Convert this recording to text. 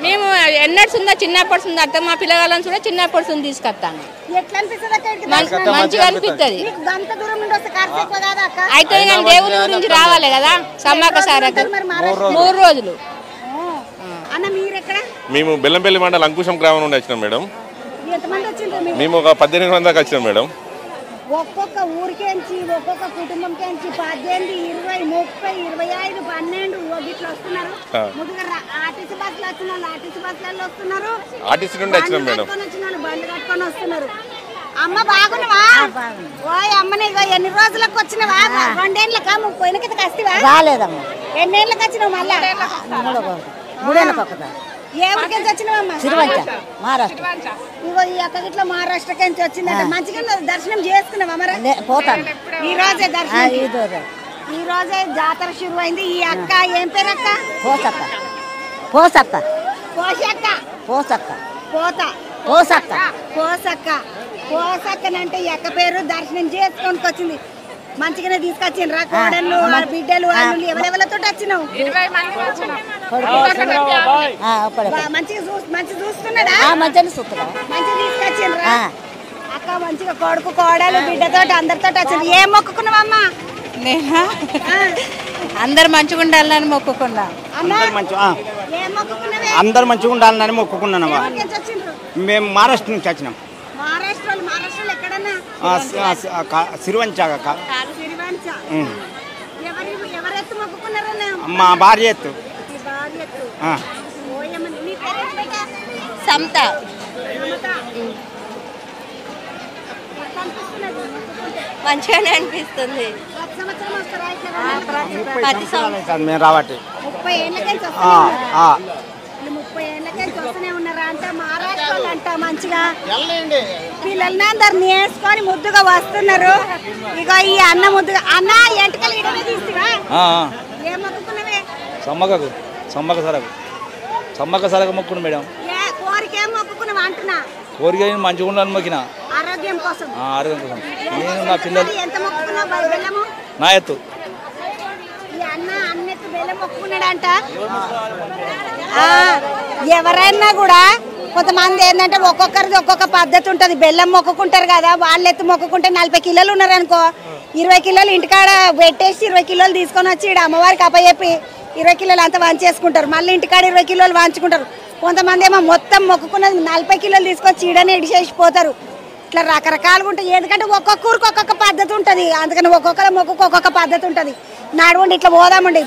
మేము ఎన్నడుందో చిన్నప్పటి అర్థం మా పిల్లగాళ్ళని కూడా చిన్నప్పటి తీసుకొస్తాను మంచిగా అనిపిస్తుంది అయితే నేను దేవుని గురించి రావాలి కదా సమ్మక్క సారక్క 3 రోజులు మేము బెల్లంపల్లి మండలం అంకుశం గ్రామం నుండి వచ్చినాం మేడం మేము ఒక 18 మంది దాకా వచ్చినాం మేడం ఒక్కొక్క ఊరికేంచి ఒక్కొక్క కుటుంబంకేంచి 18, 20, 30, 25, 12 ఇట్లా వస్తున్నారు ముందుగా ఆర్టీసీ బస్సులు వచ్చిన ఆర్టీసీ బస్సులలో వస్తున్నారు ఆర్టీసీ నుండి వచ్చినాం మేడం బండ్లు కట్టుకొని వస్తున్నారు అమ్మ బాగున్నావా ఓయ్ అమ్మని ఎన్ని రోజులకు వచ్చినవా 2 ఏళ్ళకా 30 ఏళ్ళకి వస్తావా రాలేదమ్మా ఎన్ని ఏళ్ళకి వచ్చినావు మళ్ళా 3 ఏళ్ళకి ఒకదా ఏ ఊరికెంచి వచ్చినావమ్మా సిరివంచ మహారాష్ట్ర ఇగో ఈ అక్క గిట్ల మహారాష్ట్రకెంచి వచ్చిందంట మంచిగా దర్శనం చేసుకున్నావా మరి పోతాను ఈ రోజే దర్శనం ఈ రోజే జాతర శురు అయింది ఈ అక్క ఏం పేరు అక్క పోసక్క పోసక్క పోసక్క పోసక్క పోత పోసక్క పోసక్క పోసక్కనంటే ఈ అక్క పేరు దర్శనం చేసుకొని వచ్చింది మంచిగానే తీసుకొచ్చిండ్రా కోడళ్ళు బిడ్డలు వాళ్ళు ఎవరెవరితో వచ్చినావు 20 మంది వచ్చినాం మంచిగా చూస్తున్నాడా మంచిగా చూస్తున్నా మంచిగా తీసుకొచ్చిండ్రా అక్క మంచిగా కొడుకు కోడలు బిడ్డతో అందరితో వచ్చింది ఏం మొక్కుకున్నావమ్మా నేనా అందరు మంచిగా ఉండాలని మొక్కుకున్నా అందరు మంచిగా ఉండాలని మొక్కుకున్నాను మేము మహారాష్ట్ర నుంచి వచ్చినాం మహారాష్ట్రలో ఎక్కడన్నా సిరివంచ ఎవరెత్తు మొక్కుకున్నారన్నా మా భార్య ఎత్తు సమత మంచిగానే అనిపిస్తుంది మేము రావట్టి 30 ఏళ్ళకి 30 ఏళ్ళకి వస్తూనే ఉన్నారా అంటే మహారాష్ట్రలో అంట మంచిగా పిల్లల్ని అందరిని వేసుకొని ముద్దుగా వస్తున్నారు ఇక ఈ అన్న ముద్దుగా అన్న ఎంటకలు ఇడనే తీస్తున్నా ఏం మొక్కుకున్నవే సమ్మక్క సారక్క మొక్కును మేడం కోరిక ఏం మొక్కుకున్నావు అంటున్నా కోరిక మంచిగా ఉండాలని మొక్కిన ఆరోగ్యం కోసం ఆరోగ్యం కోసం నేను నా పిల్లలు ఎంత మొక్కుకున్నావు బెల్లము నా ఎత్తు ఈ అన్నెత్తు బెల్లం మొక్కుకున్నాడంట ఎవరైనా కూడా కొంతమంది ఏంటంటే ఒక్కొక్కరిది ఒక్కొక్క పద్ధతి ఉంటుంది బెల్లం మొక్కుకుంటారు కదా వాళ్ళు ఎత్తు మొక్కుకుంటే 40 కిలోలు ఉన్నారనుకో 20 కిలోలు ఇంటికాడ పెట్టేసి 20 కిలోలు తీసుకొని వచ్చి ఇక్కడ అమ్మవారికి అప్పచెప్పి 20 కిలోలు అంతా వంచేసుకుంటారు మళ్ళీ ఇంటికాడ 20 కిలోలు వంచుకుంటారు కొంతమంది ఏమో మొత్తం మొక్కుకున్నది 40 కిలోలు తీసుకొచ్చి ఈడనే ఇడిచేసిపోతారు ఇట్లా రకరకాలుగా ఉంటాయి ఎందుకంటే ఒక్కొక్క ఊరికి ఒక్కొక్క పద్ధతి ఉంటుంది అందుకని ఒక్కొక్కరు మొక్కుకు ఒక్కొక్క పద్ధతి ఉంటుంది నడవండి ఇట్లా పోదామండి